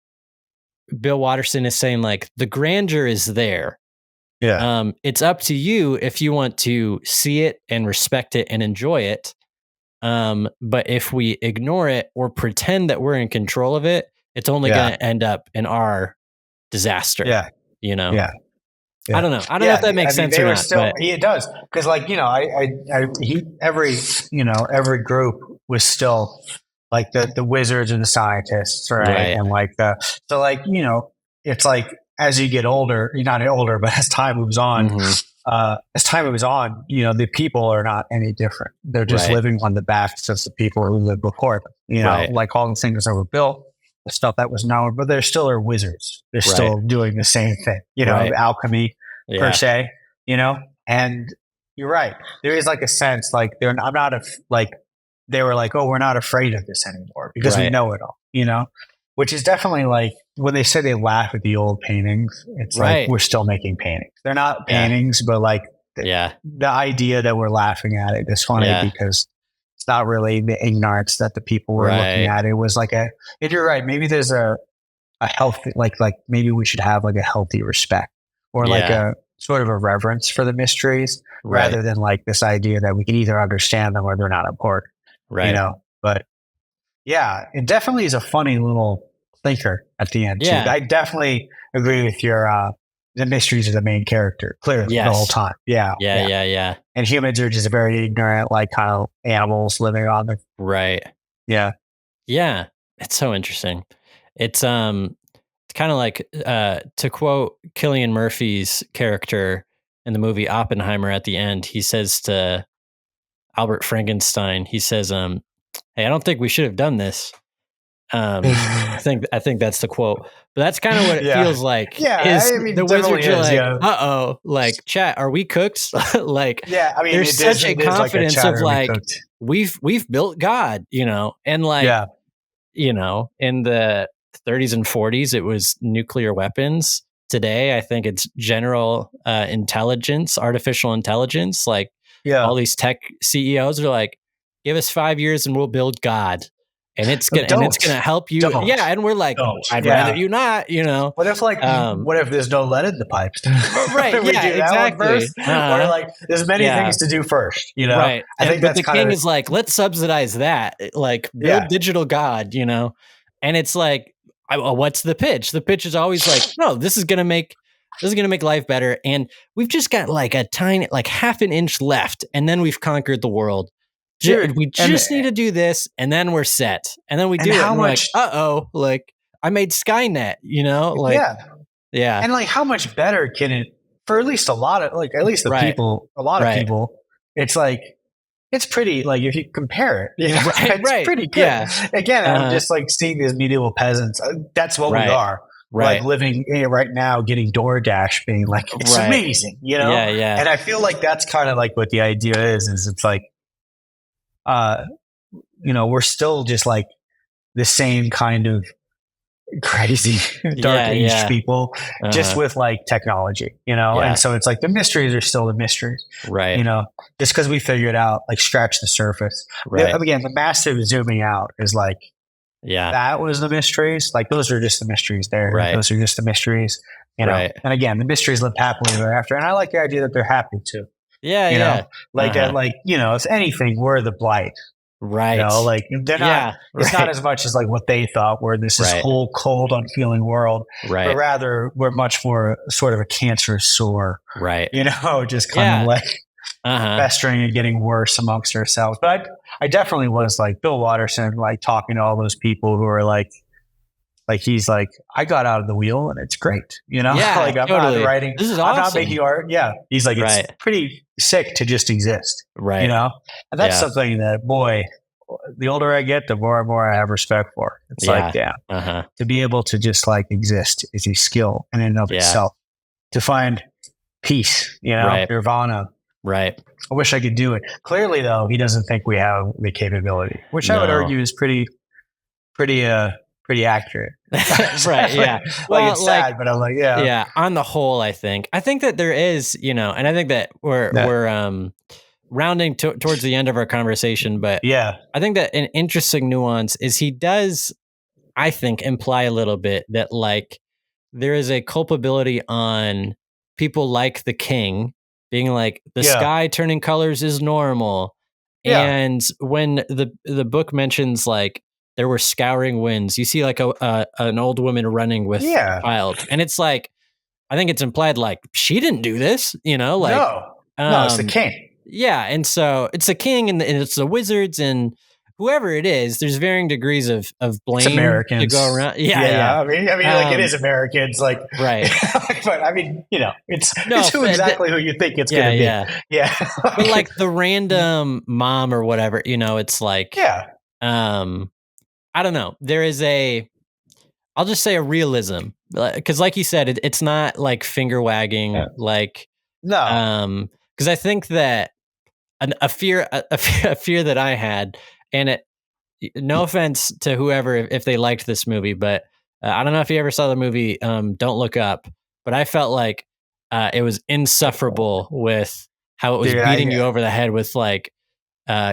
Bill Watterson is saying like the grandeur is there. It's up to you if you want to see it and respect it and enjoy it. But if we ignore it or pretend that we're in control of it, it's only going to end up in our disaster. I don't know. I don't know if that makes sense or not. But it does, because like every group was still like the wizards and the scientists, right? And like so like it's like as you get older, you're not older, but as time moves on, the people are not any different. They're just living on the backs of the people who lived before them. Like all the things that were built, the stuff that was known, but they still are wizards. They're still doing the same thing, alchemy per se, and you're right. There is like a sense like they were like, oh, we're not afraid of this anymore because we know it all, which is definitely like when they say they laugh at the old paintings, it's like we're still making paintings. They're not paintings, but like the idea that we're laughing at it is funny because it's not really the ignorance that the people were looking at. It was like and you're right. Maybe there's a healthy, like maybe we should have like a healthy respect or like a sort of a reverence for the mysteries rather than like this idea that we can either understand them or they're not important. But it definitely is a funny little thinker at the end too. I definitely agree with your the mysteries of the main character clearly the whole time. And humans are just very ignorant, like kind of animals living on the it's so interesting. It's kind of like to quote Cillian Murphy's character in the movie Oppenheimer at the end, he says to Albert Frankenstein, he says, hey, I don't think we should have done this. I think that's the quote, but that's kind of what it feels like. The wizards are like, uh-oh, like, chat, are we cooked? Like, there's such a confidence like of like, we've built God, and like, in the 30s and 40s, it was nuclear weapons. Today, I think it's general intelligence, artificial intelligence. Like all these tech CEOs are like, give us 5 years and we'll build God. And it's gonna help you. Don't. And we're like, I'd rather you not, What if what if there's no lead in the pipes? Right. We do that one first? Or like there's many things to do first, Right. I think but the king is like, let's subsidize that. Like build digital God, And it's like, what's the pitch? The pitch is always like, no, this is gonna make life better. And we've just got like a tiny, like half an inch left, and then we've conquered the world. We just need to do this, and then we're set. And then we do it, and we're like, uh-oh, like, I made Skynet, Like, And like, how much better can it, for at least a lot of, like, at least the people, a lot of people, it's like, it's pretty, like, if you compare it, it's pretty good. Again, I'm just like seeing these medieval peasants. That's what we are. like living right now, getting DoorDash, being like, it's amazing, you know? Yeah, yeah. And I feel like that's kind of like what the idea is it's like, you know, we're still just like the same kind of crazy dark age people, just with like technology, you know? And so it's like the mysteries are still the mysteries, right? You know, just because we figured out, like, scratch the surface. Right. Again, the massive zooming out is like, that was the mysteries. Like, those are just the mysteries there. Right. Those are just the mysteries, you know? And again, the mysteries live happily ever after. And I like the idea that they're happy too. Yeah. You know, like that, like, you know, if anything, we're the blight. Right. You know, like they're not, it's not as much as like what they thought where this is whole cold, unfeeling world, but rather we're much more sort of a cancerous sore, you know, just kind of like festering and getting worse amongst ourselves. But I definitely was like Bill Watterson, like talking to all those people who are like he's like, I got out of the wheel and it's great, you know, like I'm not writing, this is awesome. I'm not making art. Yeah. He's like, it's pretty sick to just exist, you know? And that's something that, boy, the older I get, the more and more I have respect for. It's like, to be able to just like exist is a skill in and of itself. To find peace, you know, nirvana. Right. I wish I could do it. Clearly, though, he doesn't think we have the capability, which I would argue is pretty accurate. Right. Yeah. Well, it's sad, but I'm like, yeah. On the whole, I think that there is, you know, and I think that we're rounding towards the end of our conversation, but I think that an interesting nuance is he does, I think, imply a little bit that like there is a culpability on people like the king being like the sky turning colors is normal. And when the book mentions like there were scouring winds, you see like an old woman running with a child, and it's like, I think it's implied like she didn't do this, you know, like no, it's the king. Yeah, and so it's the king and it's the wizards and whoever it is. There's varying degrees of blame it's Americans to go around. Yeah. I mean, like it is Americans, like but I mean, you know, it's who exactly who you think it's going to be. Yeah, but like the random mom or whatever, you know, it's like I don't know. There is I'll just say a realism, because like you said, it's not like finger wagging, like because I think that a fear that I had, and it, no offense to whoever if they liked this movie, but I don't know if you ever saw the movie Don't Look Up, but I felt like it was insufferable with how it was beating you over the head with like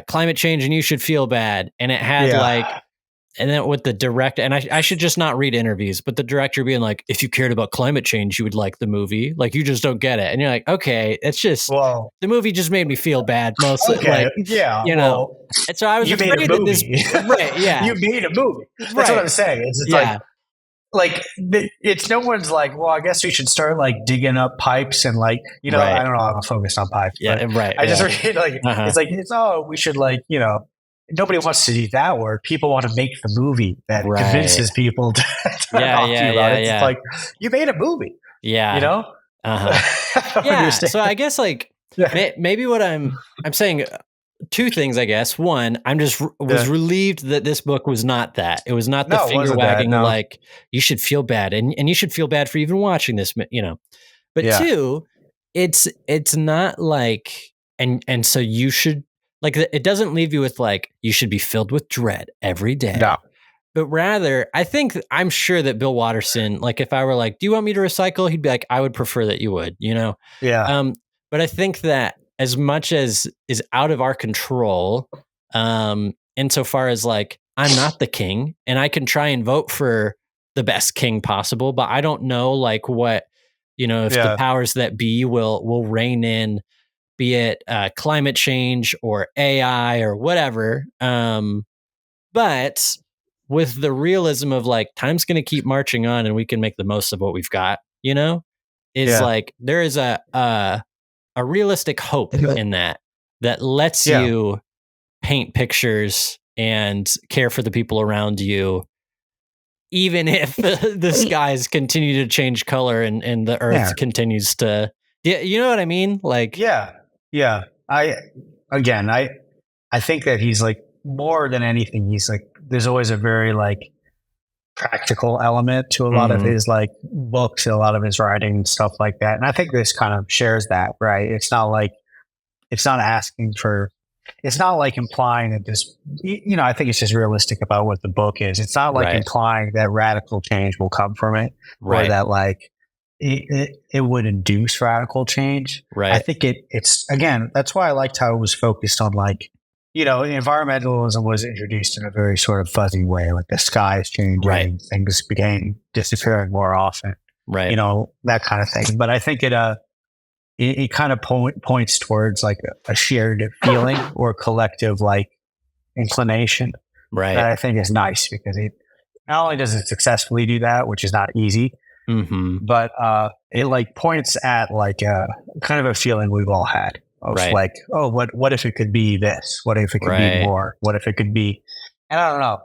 climate change and you should feel bad, and it had like. And then with the director, and I should just not read interviews, but the director being like, if you cared about climate change, you would like the movie. Like, you just don't get it. And you're like, okay, it's just, the movie just made me feel bad mostly. Okay, like, you know. And so I was afraid that this, you made a movie. That's what I'm saying. It's like it's no one's like, well, I guess we should start like digging up pipes and like, you know, I don't know, I'm focused on pipes. I just read like, it's we should like, you know, nobody wants to do that work. People want to make the movie that convinces people to talk to you about it. It's like, you made a movie. Yeah. You know? So I guess like maybe what I'm saying two things, I guess. One, I'm just was relieved that this book was not that. It was not the finger wagging like you should feel bad and you should feel bad for even watching this, you know. But two, it's not like and so you should like, it doesn't leave you with like, you should be filled with dread every day. No. But rather, I'm sure that Bill Watterson, like if I were like, do you want me to recycle? He'd be like, I would prefer that you would, you know? Yeah. But I think that as much as is out of our control, insofar as like, I'm not the king and I can try and vote for the best king possible, but I don't know like what, you know, if the powers that be will rein in, be it climate change or AI or whatever. But with the realism of like, time's going to keep marching on and we can make the most of what we've got, you know, is like, there is a realistic hope in that lets you paint pictures and care for the people around you, even if the skies continue to change color and the earth continues to, you know what I mean? Like, yeah. I think that he's like, more than anything, he's like, there's always a very like practical element to a lot of his like books, a lot of his writing and stuff like that. And I think this kind of shares that, right? It's not like, it's not asking for, it's not like implying that this, I think it's just realistic about what the book is. It's not like implying that radical change will come from it, or that like it would induce radical change. Right. I think it's, again, that's why I liked how it was focused on like, environmentalism was introduced in a very sort of fuzzy way, like the sky is changing, things began disappearing more often, that kind of thing. But I think it kind of points towards like a shared feeling or collective like inclination that I think is nice, because it not only does it successfully do that, which is not easy, but it like points at like a kind of a feeling we've all had of like, oh, what if it could be this? What if it could be more? What if it could be? And I don't know.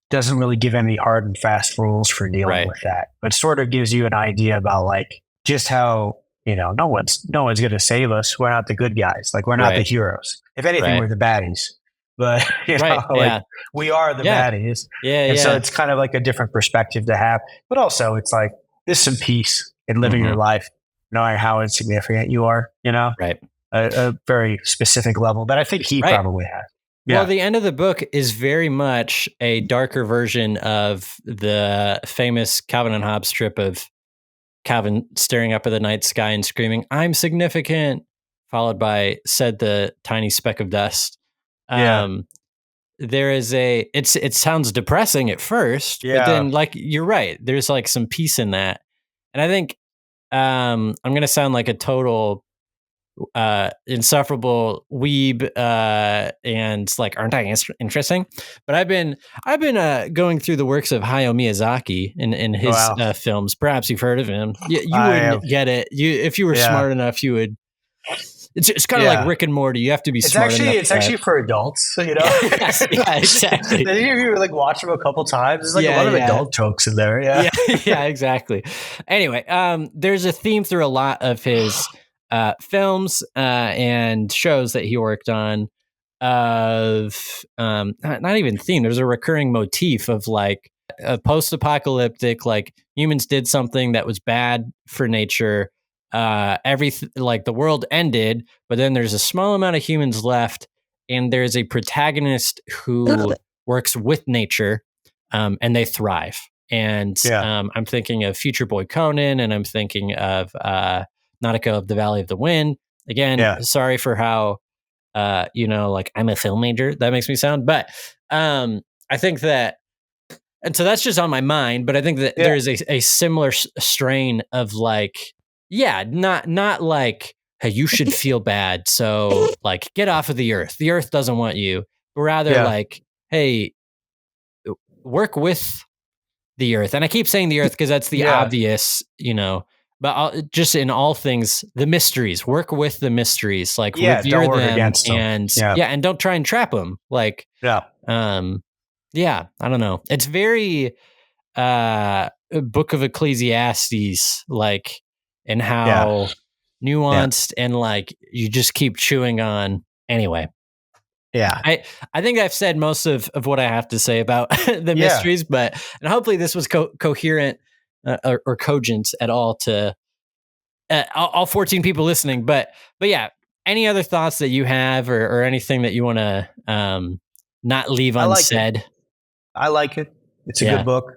Doesn't really give any hard and fast rules for dealing with that, but sort of gives you an idea about like just how, no one's going to save us. We're not the good guys. Like, we're not the heroes. If anything, we're the baddies. But we are the baddies. And so it's kind of like a different perspective to have. But also, it's like there's some peace in living your life, knowing how insignificant you are. A very specific level that I think he probably has. Yeah. Well, the end of the book is very much a darker version of the famous Calvin and Hobbes trip of Calvin staring up at the night sky and screaming, "I'm significant," followed by "said the tiny speck of dust." There is it sounds depressing at first, but then like, you're right. There's like some peace in that. And I think I'm going to sound like a total insufferable weeb and like, aren't I interesting? But I've been going through the works of Hayao Miyazaki in his films. Perhaps you've heard of him. You wouldn't get it. If you were smart enough, you would. It's kind of like Rick and Morty. You have to be smart enough. It's actually for adults, Yeah, exactly. If you like watch them a couple times, there's like a lot of adult jokes in there. Yeah, exactly. Anyway, there's a theme through a lot of his films and shows that he worked on of not even theme. There's a recurring motif of like a post-apocalyptic, like humans did something that was bad for nature. Like the world ended, but then there's a small amount of humans left, and there's a protagonist who works with nature, and they thrive. And I'm thinking of Future Boy Conan, and I'm thinking of Nautica of the Valley of the Wind. Again, sorry for how, like I'm a film major. That makes me sound, but I think that, and so that's just on my mind, but I think that there is a similar strain of like, not like, hey, you should feel bad, so like get off of the earth. The earth doesn't want you. But rather like, hey, work with the earth. And I keep saying the earth because that's the obvious, but just in all things, the mysteries, work with the mysteries, like revere them, against them. And don't try and trap them. Like, I don't know. It's very Book of Ecclesiastes, like, and how nuanced and like you just keep chewing on. Anyway. Yeah. I think I've said most of what I have to say about the mysteries, and hopefully this was coherent or cogent at all to all 14 people listening. But yeah, any other thoughts that you have or anything that you want to not leave unsaid? I like it. It's a good book.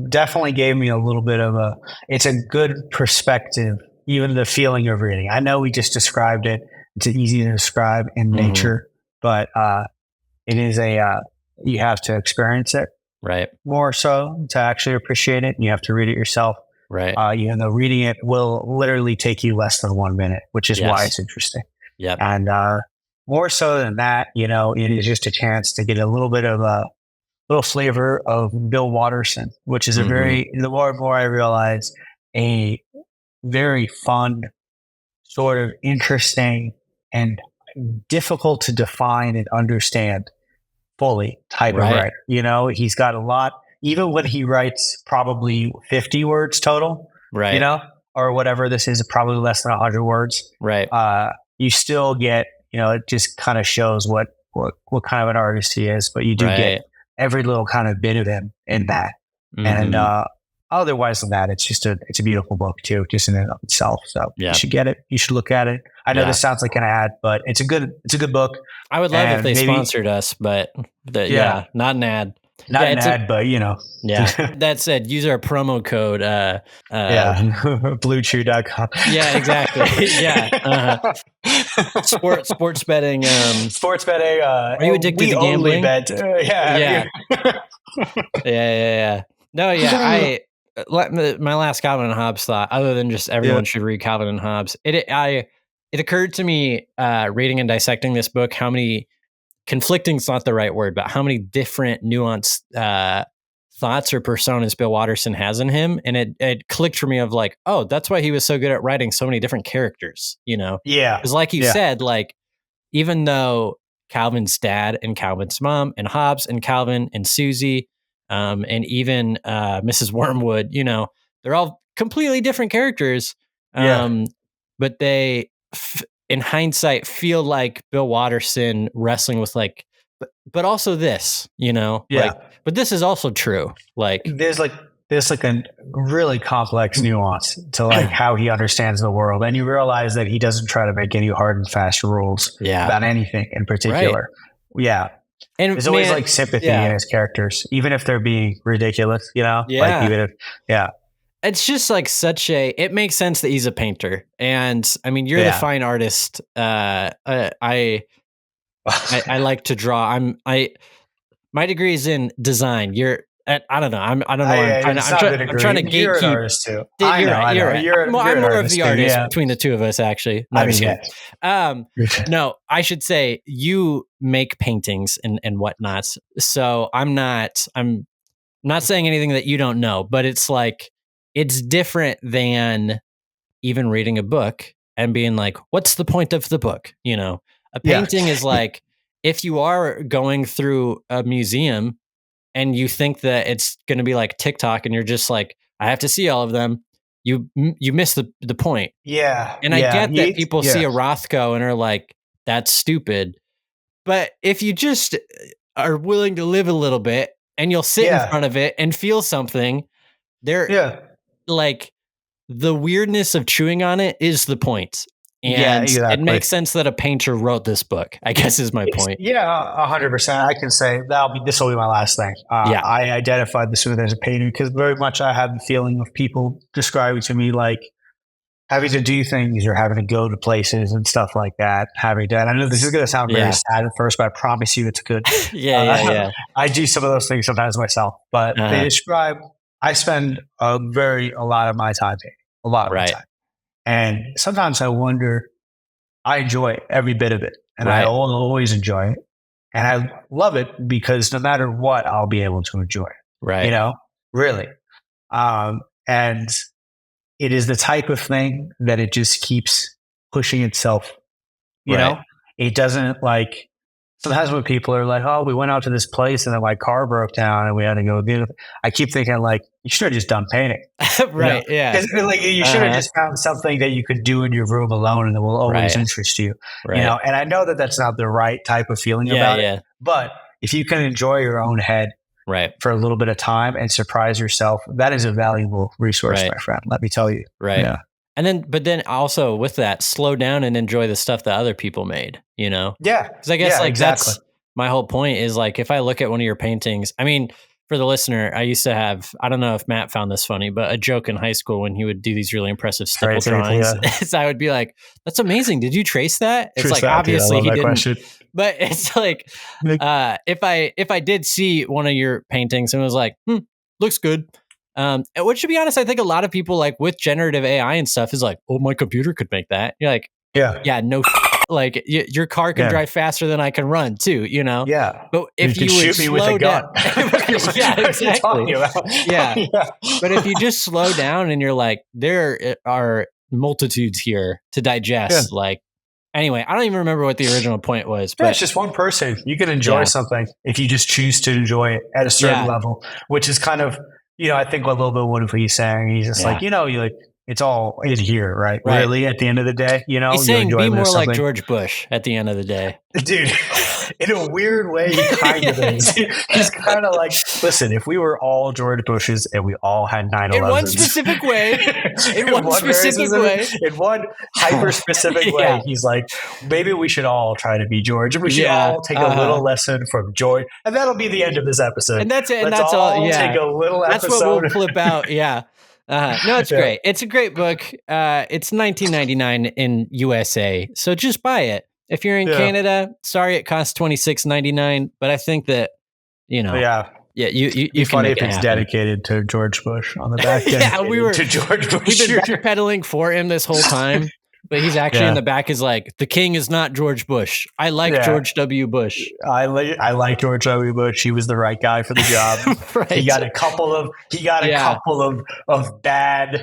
Definitely gave me a little bit of it's a good perspective, even the feeling of reading. I know we just described it. It's easy to describe in nature, but it is you have to experience it more so to actually appreciate it. And you have to read it yourself. Even though reading it will literally take you less than 1 minute, which is why it's interesting. And more so than that, it is just a chance to get a little bit of a little flavor of Bill Watterson, which is the more and more I realize, a very fun, sort of interesting and difficult to define and understand fully type of writer. He's got a lot, even when he writes probably 50 words total, or whatever this is, probably less than 100 words. You still get, it just kind of shows what kind of an artist he is, but you do get every little kind of bit of him in that. And otherwise than that, it's a beautiful book too, just in and of itself. So you should get it. You should look at it. I know this sounds like an ad, but it's a good book. I would love if they sponsored us, but not an ad. Not an ad, but Yeah. That said, use our promo code. Bluechew.com. Yeah, exactly. Yeah. Sports betting. Sports betting. Are you addicted to gambling? Bet. Yeah. Yeah. No, yeah. My last Calvin and Hobbes thought, other than just everyone should read Calvin and Hobbes, it occurred to me reading and dissecting this book how many conflicting is not the right word, but how many different nuanced thoughts or personas Bill Watterson has in him. And it clicked for me of like, oh, that's why he was so good at writing so many different characters, Yeah. Because like you said, like, even though Calvin's dad and Calvin's mom and Hobbes and Calvin and Susie and even Mrs. Wormwood, they're all completely different characters. But they, in hindsight, feel like Bill Watterson wrestling with like, but also this, but this is also true. Like there's a really complex nuance to like how he understands the world. And you realize that he doesn't try to make any hard and fast rules about anything in particular. Right. Yeah. And there's always like sympathy in his characters, even if they're being ridiculous, Like even if, It's just like it makes sense that he's a painter. And I mean, you're the fine artist. I like to draw. My degree is in design. I don't know. I'm trying to gatekeep. You're an artist too. I'm more of the artist between the two of us, actually. No, I should say you make paintings and whatnot. So I'm not saying anything that you don't know, but it's like, it's different than even reading a book and being like, what's the point of the book? A painting is like, if you are going through a museum and you think that it's going to be like TikTok and you're just like, I have to see all of them, you miss the point. Yeah. And I get that people see a Rothko and are like, that's stupid. But if you just are willing to live a little bit and you'll sit in front of it and feel something, like the weirdness of chewing on it is the point. And it makes sense that a painter wrote this book, I guess is my point. 100%. I can say this will be my last thing. I identified this as a painter because very much I have the feeling of people describing to me like having to do things or having to go to places and stuff like that. I know this is going to sound very sad at first, but I promise you it's good. I do some of those things sometimes myself, but they describe, I spend a lot of my time painting, a lot of my time. And sometimes I wonder, I enjoy every bit of it and I always enjoy it. And I love it because no matter what, I'll be able to enjoy it. Right. Really. And it is the type of thing that it just keeps pushing itself. You know, it doesn't like, sometimes when people are like, oh, we went out to this place and then my car broke down and we had to go do it. I keep thinking like, you should have just done painting. Right. Yeah. Because like, you should have just found something that you could do in your room alone and that will always interest you. Right. And I know that that's not the right type of feeling about it. But if you can enjoy your own head for a little bit of time and surprise yourself, that is a valuable resource, my friend. Let me tell you. Right. Yeah. And but then also with that, slow down and enjoy the stuff that other people made, Yeah. Because I guess that's my whole point is like, if I look at one of your paintings, I mean, for the listener, I used to have, I don't know if Matt found this funny, but a joke in high school when he would do these really impressive stipple drawings. So I would be like, that's amazing. Did you trace that? It's like, obviously he didn't. Question. But it's like, if I did see one of your paintings and was like, looks good. Which, to be honest, I think a lot of people like with generative AI and stuff is like, oh, my computer could make that. You're like, no, like your car can drive faster than I can run too, Yeah. But if you would shoot me with a gun, exactly. But if you just slow down and you're like, there are multitudes here to digest. Like, anyway, I don't even remember what the original point was. But it's just one person. You can enjoy something if you just choose to enjoy it at a certain level, which is kind of. I think a little bit what he's saying. He's just like, you like, it's all in here, right? Really, at the end of the day, he's saying be more like George Bush at the end of the day. Dude, in a weird way, he kind of is. He's kind of like, listen, if we were all George Bushes and we all had 9/11s. In one specific way. In one specific way. In one hyper-specific way, he's like, maybe we should all try to be George. We should all take a little lesson from George. And that'll be the end of this episode. And that's it. And Let's that's all. Yeah. Take a little episode. That's what we'll flip out. Yeah. No, it's great. It's a great book. It's $19.99 in USA. So just buy it. If you're in Canada, sorry, it costs $26.99. But I think that, you know. Yeah, you can funny make if it it's happen. dedicated to George Bush on the back. To George Bush. We've been backpedaling for him this whole time, but he's actually in the back is like, the king is not George Bush. I like George W. Bush. I like George W. Bush. He was the right guy for the job. Right. He got a couple of bad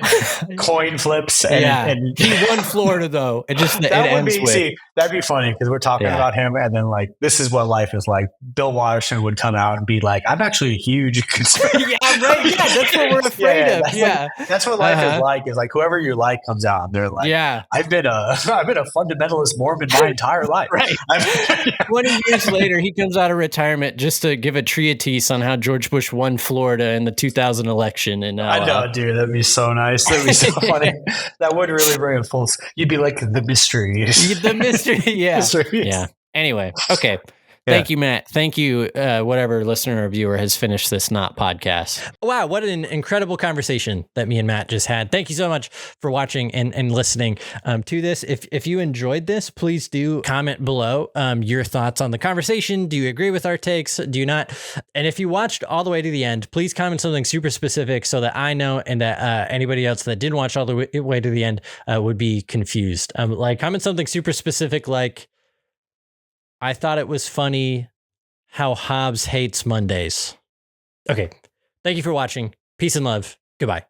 coin flips. And he won Florida though. It just that'd be funny because we're talking about him, and then like this is what life is like. Bill Watterson would come out and be like, "I'm actually a huge conservative." That's what we're afraid of. That's what life is like. Is like whoever you like comes out, and they're like, I've been a fundamentalist Mormon my entire life." Right. 20 years later, he comes out of retirement just to give a treatise on how George Bush won Florida in the 2000 election. And I know, dude, that'd be so nice. That'd be so funny. That would really bring it full. You'd be like the mystery. The mystery, yeah. Anyway, okay. Thank you, Matt. Thank you, whatever listener or viewer has finished this not podcast. Wow, what an incredible conversation that me and Matt just had. Thank you so much for watching and listening to this. If you enjoyed this, please do comment below your thoughts on the conversation. Do you agree with our takes? Do you not? And if you watched all the way to the end, please comment something super specific so that I know and that anybody else that didn't watch all the way to the end would be confused. Like comment something super specific like, I thought it was funny how Hobbes hates Mondays. Okay. Thank you for watching. Peace and love. Goodbye.